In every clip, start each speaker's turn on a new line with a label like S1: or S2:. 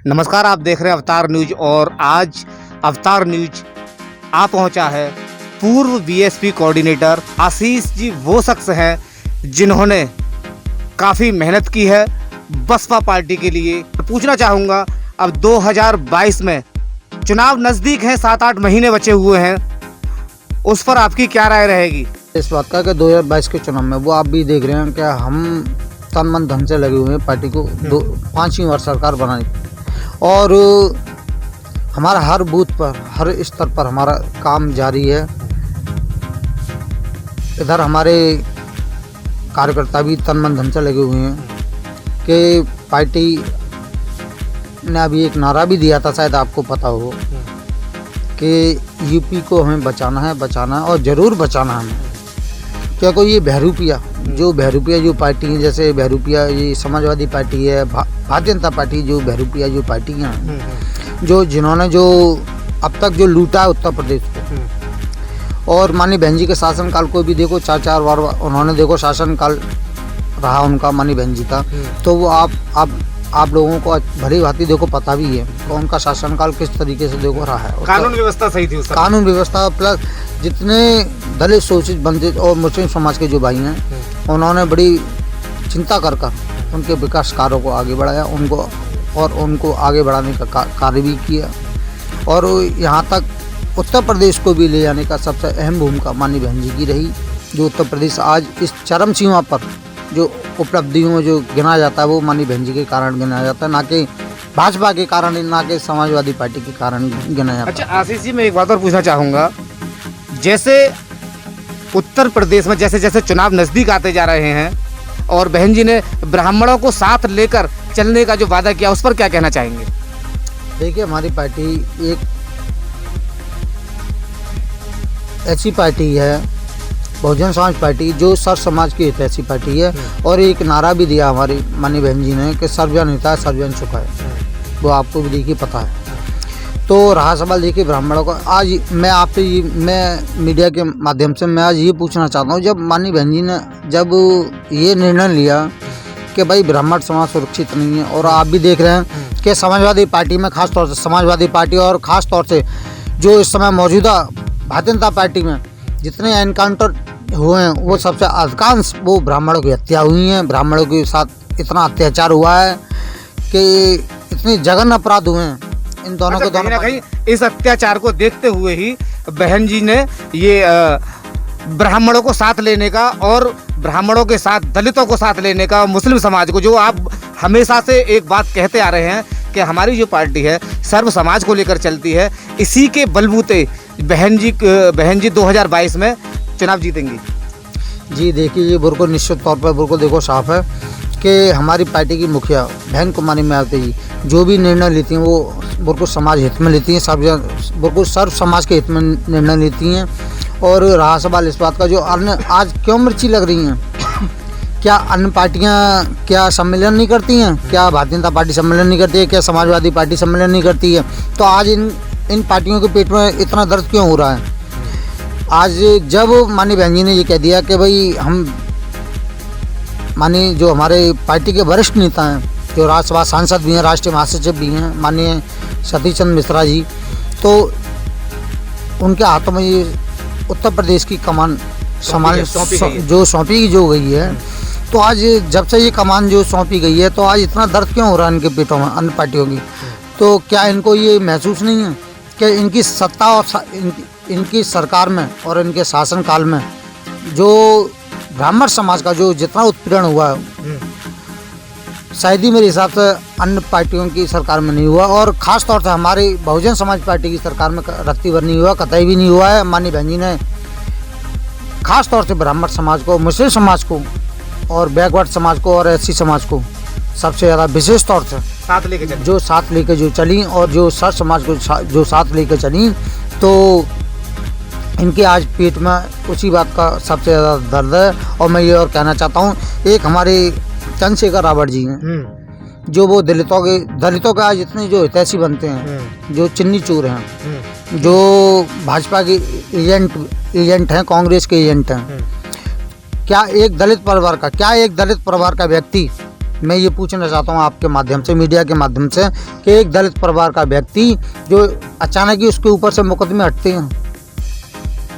S1: नमस्कार, आप देख रहे हैं अवतार न्यूज और आज अवतार न्यूज आ पहुंचा है पूर्व बीएसपी कोऑर्डिनेटर आशीष जी। वो शख्स हैं जिन्होंने काफ़ी मेहनत की है बसपा पार्टी के लिए। पूछना चाहूँगा, अब 2022 में चुनाव नज़दीक हैं, 7-8 महीने बचे हुए हैं, उस पर आपकी क्या राय रहेगी?
S2: इस बात का कि 2022 के चुनाव में वो आप भी देख रहे हैं कि हम तन मन धन से लगे हुए हैं पार्टी को 5वीं बार सरकार बनाने, और हमारा हर बूथ पर हर स्तर पर हमारा काम जारी है। इधर हमारे कार्यकर्ता भी तन मन धन से लगे हुए हैं कि पार्टी ने अभी एक नारा भी दिया था, शायद आपको पता हो, कि यूपी को हमें बचाना है और ज़रूर बचाना है हमें। क्या कोई ये बहरूपिया जो पार्टी है, जैसे बहरूपिया ये समाजवादी पार्टी है, भारतीय जनता पार्टी, जो बहरूपिया जो पार्टियाँ हैं जो जिन्होंने जो अब तक जो लूटा है उत्तर प्रदेश को, और माननीय बहन जी के शासनकाल को भी देखो, 4 बार उन्होंने देखो शासनकाल रहा उनका, माननीय बहन जी का। तो वो आप लोगों को भली भांति देखो पता भी है कि उनका शासनकाल किस तरीके से देखो रहा है।
S1: कानून व्यवस्था सही थी उस समय।
S2: कानून व्यवस्था प्लस जितने दलित शोषित वंचित और मुस्लिम समाज के जो भाई हैं, उन्होंने बड़ी चिंता कर उनके विकास कार्यों को आगे बढ़ाया, उनको आगे बढ़ाने का कार्य भी किया, और यहाँ तक उत्तर प्रदेश को भी ले जाने का सबसे अहम भूमिका माननीय बहन जी की रही। जो उत्तर प्रदेश आज इस चरम सीमा पर जो उपलब्धियों में जो गिना जाता है, वो माननीय बहन जी के कारण गिना जाता है, ना कि भाजपा के कारण, ना कि समाजवादी पार्टी के कारण गिना जाता है।
S1: अच्छा आशीष जी, मैं एक बात और पूछना चाहूँगा, जैसे उत्तर प्रदेश में जैसे जैसे चुनाव नज़दीक आते जा रहे हैं और बहन जी ने ब्राह्मणों को साथ लेकर चलने का जो वादा किया, उस पर क्या कहना चाहेंगे?
S2: देखिए, हमारी पार्टी एक ऐसी पार्टी है, बहुजन समाज पार्टी, जो सर समाज की ऐसी पार्टी है, और एक नारा भी दिया हमारी माननीय बहन जी ने कि सर्वजन हिताय सर्वजन सुखाय, वो आपको भी देखिए पता है। तो रहा सवाल देखिए ब्राह्मणों का, आज मैं मीडिया के माध्यम से मैं आज ये पूछना चाहता हूँ, जब माननीय बहन जी ने जब ये निर्णय लिया कि भाई ब्राह्मण समाज सुरक्षित नहीं है, और आप भी देख रहे हैं कि समाजवादी पार्टी में खास तौर से समाजवादी पार्टी और ख़ास तौर से जो इस समय मौजूदा भारतीय जनता पार्टी में जितने एनकाउंटर हुए हैं, वो सबसे अधिकांश वो ब्राह्मणों की हत्या हुई हैं। ब्राह्मणों के साथ इतना अत्याचार हुआ है कि इतने जघन्य अपराध हुए हैं इन दोनों के दोनों।
S1: कहीं इस अत्याचार को देखते हुए ही बहन जी ने ये ब्राह्मणों को साथ लेने का, और ब्राह्मणों के साथ दलितों को साथ लेने का, मुस्लिम समाज को, जो आप हमेशा से एक बात कहते आ रहे हैं कि हमारी जो पार्टी है सर्व समाज को लेकर चलती है, इसी के बलबूते बहन जी 2022 में चुनाव जीतेंगी।
S2: जी देखिए, ये बिल्कुल निश्चित तौर पर बिल्कुल देखो साफ है कि हमारी पार्टी की मुखिया बहन कुमारी मायावती जी जो भी निर्णय लेती हैं, वो बिल्कुल समाज हित में लेती हैं, बिल्कुल सर्व समाज के हित में निर्णय लेती हैं। और रहा सवाल इस बात का, जो अन्य आज क्यों मिर्ची लग रही हैं, क्या अन्य पार्टियां क्या सम्मेलन नहीं करती हैं? क्या भारतीय जनता पार्टी सम्मेलन नहीं करती है? क्या समाजवादी पार्टी सम्मेलन नहीं करती है? तो आज इन पार्टियों के पेट में इतना दर्द क्यों हो रहा है? आज जब माननीय बहन जी ने ये कह दिया कि भाई हम माननीय जो हमारे पार्टी के वरिष्ठ नेता हैं, जो राज्यसभा सांसद भी हैं, राष्ट्रीय महासचिव भी हैं, माननीय सतीश चंद्र मिश्रा जी, तो उनके हाथों में ये उत्तर प्रदेश की कमान सौंपी गई है। तो आज जब से ये कमान जो सौंपी गई है, तो आज इतना दर्द क्यों हो रहा है इनके पेटों में अन्य पार्टियों की? तो क्या इनको ये महसूस नहीं है कि इनकी सत्ता और इनकी सरकार में और इनके शासनकाल में जो ब्राह्मण समाज का जो जितना उत्पीड़न हुआ है, शायद ही मेरे हिसाब से अन्य पार्टियों की सरकार में नहीं हुआ, और ख़ास तौर से हमारी बहुजन समाज पार्टी की सरकार में रत्ती भर नहीं हुआ, कतई भी नहीं हुआ है। माननीय बहन जी ने खास तौर से ब्राह्मण समाज को, मुस्लिम समाज को, और बैकवर्ड समाज को और एससी समाज को सबसे ज़्यादा विशेष तौर से साथ लेके जो चली, और जो सर समाज को जो साथ लेके चली, तो इनके आज पेट में उसी बात का सबसे ज़्यादा दर्द है। और मैं ये और कहना चाहता हूँ, एक हमारे चंद्रशेखर रावत जी हैं, जो वो दलितों के आज इतने जो हितैषी बनते हैं, जो चिन्नी चोर हैं, जो भाजपा के एजेंट हैं, कांग्रेस के एजेंट हैं। क्या एक दलित परिवार का व्यक्ति मैं ये पूछना चाहता हूँ आपके माध्यम से, मीडिया के माध्यम से, कि एक दलित परिवार का व्यक्ति जो अचानक ही उसके ऊपर से मुकदमे हटते हैं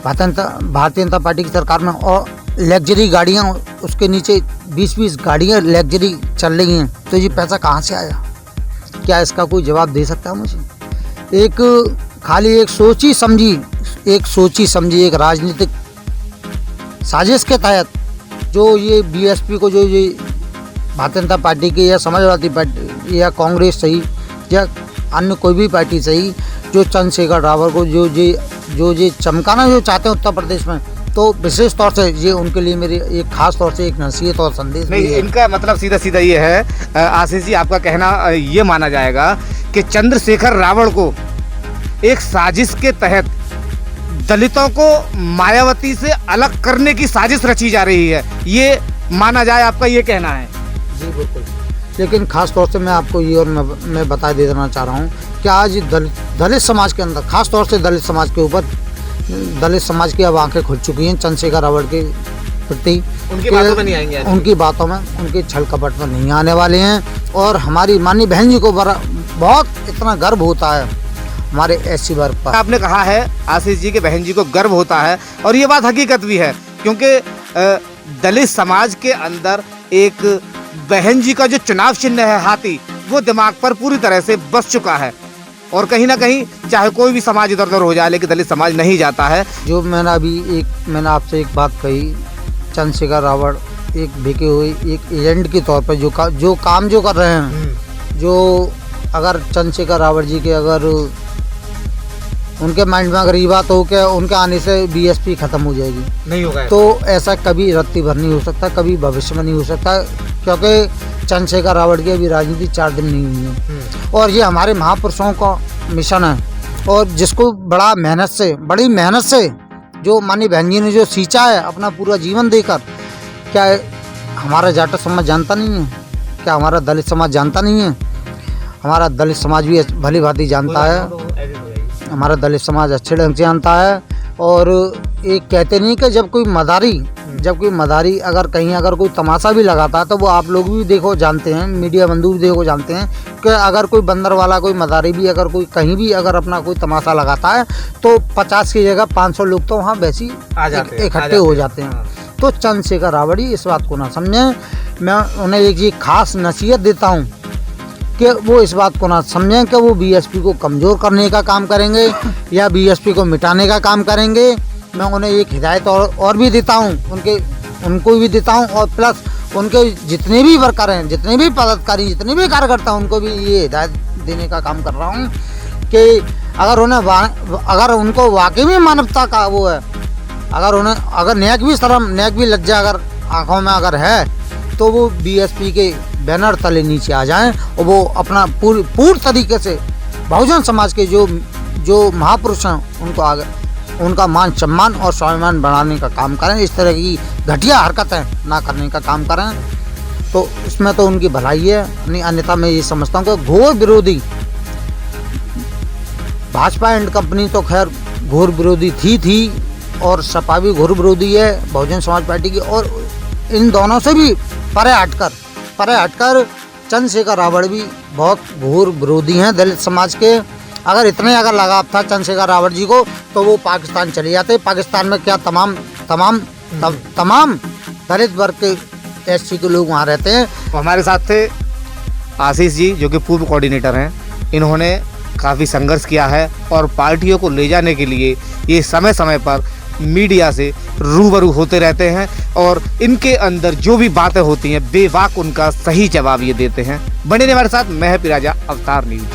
S2: भारतीय जनता पार्टी की सरकार में, और लग्जरी गाड़ियाँ उसके नीचे 20-20 गाड़ियाँ लग्जरी चल रही हैं, तो ये पैसा कहाँ से आया? क्या इसका कोई जवाब दे सकता है मुझे? एक खाली एक सोची समझी एक राजनीतिक साजिश के तहत जो ये बीएसपी को, जो ये भारतीय जनता पार्टी की या समाजवादी पार्टी या कांग्रेस सही या अन्य कोई भी पार्टी सही, जो चंद्रशेखर रावत को जो ये चमकाना जो चाहते हैं उत्तर प्रदेश में, तो विशेष तौर से ये उनके लिए मेरी एक खास तौर से एक नसीहत और संदेश
S1: नहीं
S2: भी है।
S1: इनका मतलब सीधा ये है आशीष जी, आपका कहना ये माना जाएगा कि चंद्रशेखर रावत को एक साजिश के तहत दलितों को मायावती से अलग करने की साजिश रची जा रही है, ये माना जाए, आपका ये कहना है?
S2: जी बिल्कुल। लेकिन खास तौर से मैं आपको ये और मैं बता देना चाह रहा हूँ कि आज दलित समाज के अंदर, खास तौर से दलित समाज के ऊपर, दलित समाज की अब आंखें खुल चुकी हैं चंद्रशेखर रावत के प्रति।
S1: उनकी बातों में नहीं आएंगे,
S2: उनकी बातों में, उनके छल कपट में नहीं आने वाले हैं। और हमारी माननीय बहन जी को बहुत इतना गर्व होता है हमारे एससी वर्ग पर।
S1: आपने कहा है आशीष जी के बहन जी को गर्व होता है, और ये बात हकीकत भी है, क्योंकि दलित समाज के अंदर एक बहन जी का जो चुनाव चिन्ह है हाथी, वो दिमाग पर पूरी तरह से बस चुका है। और कहीं ना कहीं चाहे कोई भी समाज इधर उधर हो जाए, लेकिन दलित समाज नहीं जाता है।
S2: जो मैंने आपसे एक बात कही, चंद्रशेखर रावत एक भिके हुए एक एजेंट के तौर पर जो काम कर रहे हैं, जो अगर चंद्रशेखर रावत जी के अगर उनके माइंड में अगर ये बात हो कि उनके आने से बीएसपी खत्म हो जाएगी,
S1: नहीं होगा,
S2: तो ऐसा कभी रत्ती भर नहीं हो सकता, कभी भविष्य में नहीं हो सकता, क्योंकि चंद्रशेखर रावत की अभी राजनीति 4 दिन नहीं हुई है। और ये हमारे महापुरुषों का मिशन है, और जिसको बड़ी मेहनत से जो माननीय बहन जी ने जो सींचा है अपना पूरा जीवन देकर, क्या हमारा जाट समाज जानता नहीं है? क्या हमारा दलित समाज जानता नहीं है? हमारा दलित समाज भी भली भांति जानता है, हमारा दलित समाज अच्छे ढंग से जानता है। और एक कहते नहीं कि जब कोई मदारी अगर कहीं अगर कोई तमाशा भी लगाता है, तो वो आप लोग भी देखो जानते हैं, मीडिया बंधु भी देखो जानते हैं कि अगर कोई बंदर वाला कोई मदारी भी अगर कोई कहीं भी अगर अपना कोई तमाशा लगाता है, तो 50 की जगह 500 लोग तो वहाँ वैसे ही इकट्ठे हो जाते हैं। तो चंद्रशेखर रावत इस बात को ना समझें। मैं उन्हें एक ये खास नसीहत देता हूँ कि वो इस बात को ना समझें कि वो बीएसपी को कमज़ोर करने का काम करेंगे या बीएसपी को मिटाने का काम करेंगे। मैं उन्हें एक हिदायत और भी देता हूँ, उनको भी देता हूँ, और प्लस उनके जितने भी वर्कर हैं, जितने भी पदाधिकारी, जितने भी कार्यकर्ता, उनको भी ये हिदायत देने का काम कर रहा हूँ कि अगर उनको वाकई में मानवता का वो है, अगर नेक भी शर्म, नेक भी लज्जा अगर आँखों में अगर है, तो वो बीएसपी के बैनर तले नीचे आ जाएं और वो अपना पूर्ण तरीके से बहुजन समाज के जो महापुरुष हैं उनको आगे उनका मान सम्मान और स्वाभिमान बढ़ाने का काम करें। इस तरह की घटिया हरकतें ना करने का काम करें, तो इसमें तो उनकी भलाई है। नहीं, अन्यथा मैं ये समझता हूँ कि घोर विरोधी भाजपा एंड कंपनी तो खैर घोर विरोधी थी, और सपा भी घोर विरोधी है बहुजन समाज पार्टी की। और इन दोनों से भी परे हटकर चंद्रशेखर रावत भी बहुत घोर विरोधी हैं दलित समाज के। अगर लगाव था चंद्रशेखर रावत जी को, तो वो पाकिस्तान चले जाते। पाकिस्तान में क्या तमाम दलित वर्ग के एससी के लोग वहाँ रहते हैं।
S1: हमारे साथ थे आशीष जी, जो कि पूर्व कोऑर्डिनेटर हैं। इन्होंने काफ़ी संघर्ष किया है और पार्टियों को ले जाने के लिए ये समय समय पर मीडिया से रूबरू होते रहते हैं, और इनके अंदर जो भी बातें होती हैं बेवाक उनका सही जवाब ये देते हैं। बने रहिए हमारे साथ। मैं हैप्पी राजा, अवतार न्यूज।